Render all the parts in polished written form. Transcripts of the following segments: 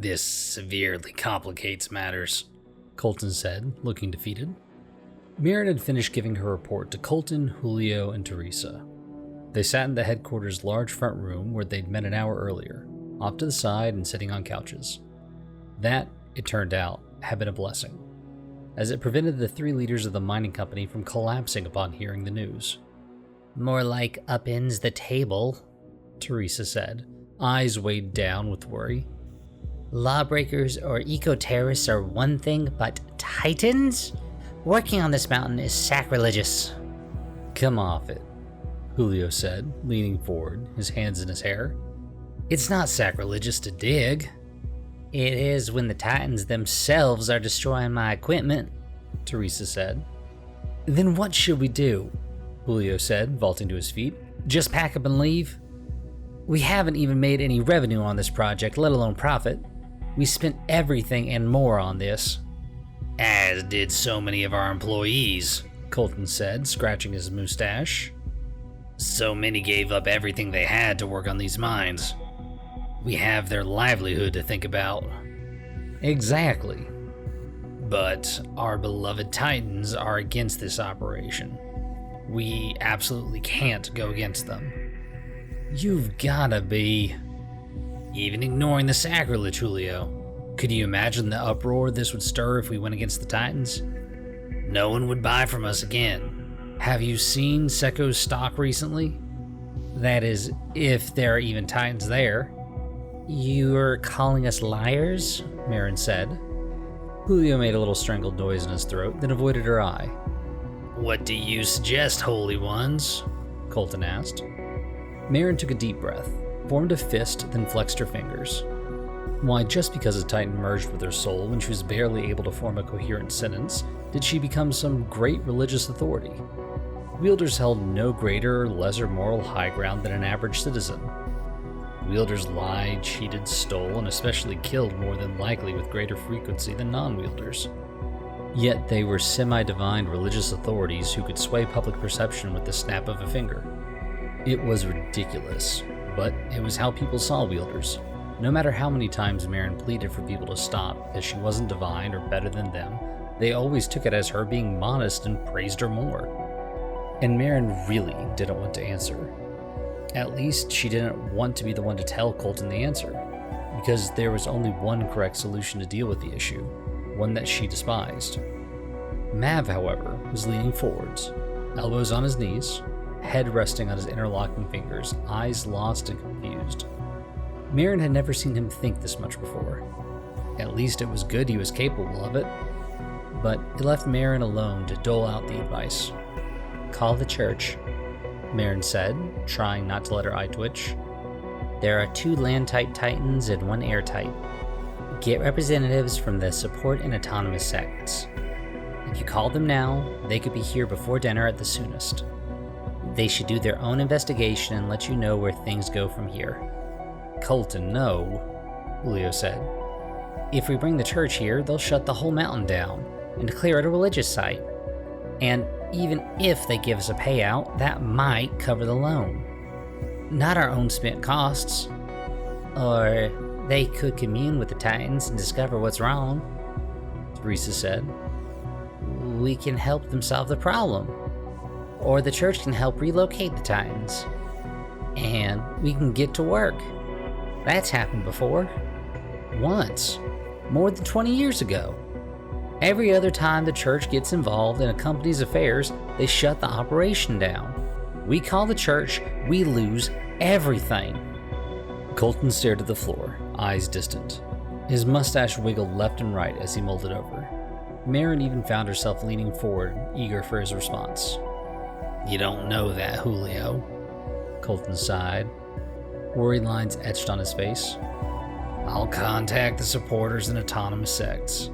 This severely complicates matters, Colton said, looking defeated. Mirren had finished giving her report to Colton, Julio, and Teresa. They sat in the headquarters' large front room where they'd met an hour earlier, off to the side and sitting on couches. That, it turned out, had been a blessing, as it prevented the three leaders of the mining company from collapsing upon hearing the news. More like upends the table, Teresa said, eyes weighed down with worry. Lawbreakers or eco-terrorists are one thing, but titans? Working on this mountain is sacrilegious. Come off it, Julio said, leaning forward, his hands in his hair. It's not sacrilegious to dig. It is when the titans themselves are destroying my equipment, Teresa said. Then what should we do? Julio said, vaulting to his feet. Just pack up and leave? We haven't even made any revenue on this project, let alone profit. We spent everything and more on this. As did so many of our employees, Colton said, scratching his mustache. So many gave up everything they had to work on these mines. We have their livelihood to think about. Exactly. But our beloved Titans are against this operation. We absolutely can't go against them. You've gotta be... Even ignoring the sacrilege, Julio. Could you imagine the uproar this would stir if we went against the Titans? No one would buy from us again. Have you seen Seko's stock recently? That is, if there are even Titans there. You're calling us liars? Mirren said. Julio made a little strangled noise in his throat, then avoided her eye. What do you suggest, Holy Ones? Colton asked. Mirren took a deep breath, formed a fist, then flexed her fingers. Why, just because a Titan merged with her soul when she was barely able to form a coherent sentence, did she become some great religious authority? Wielders held no greater or lesser moral high ground than an average citizen. Wielders lied, cheated, stole, and especially killed more than likely with greater frequency than non-wielders. Yet they were semi-divine religious authorities who could sway public perception with the snap of a finger. It was ridiculous, but it was how people saw wielders. No matter how many times Mirren pleaded for people to stop because she wasn't divine or better than them, they always took it as her being modest and praised her more. And Mirren really didn't want to answer. At least she didn't want to be the one to tell Colton the answer, because there was only one correct solution to deal with the issue, one that she despised. Mav, however, was leaning forwards, elbows on his knees, head resting on his interlocking fingers, eyes lost and confused. Mirren had never seen him think this much before. At least it was good he was capable of it, but it left Mirren alone to dole out the advice. Call the church, Mirren said, trying not to let her eye twitch. There are 2 land-type titans and 1 air-type. Get representatives from the support and autonomous sects. If you call them now, they could be here before dinner at the soonest. They should do their own investigation and let you know where things go from here. Colton, no, Julio said. If we bring the church here, they'll shut the whole mountain down and declare it a religious site. And even if they give us a payout, that might cover the loan. Not our own spent costs. Or they could commune with the Titans and discover what's wrong, Teresa said. We can help them solve the problem. Or the church can help relocate the Titans. And we can get to work. That's happened before. Once. More than 20 years ago. Every other time the church gets involved in a company's affairs, they shut the operation down. We call the church, we lose everything. Colton stared at the floor, eyes distant. His mustache wiggled left and right as he mulled it over. Mirren even found herself leaning forward, eager for his response. You don't know that, Julio, Colton sighed. Worried lines etched on his face. I'll contact the supporters and autonomous sects.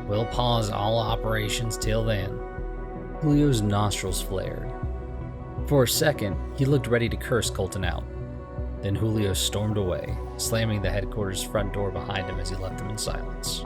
We'll pause all operations till then. Julio's nostrils flared. For a second, he looked ready to curse Colton out. Then Julio stormed away, slamming the headquarters front door behind him as he left them in silence.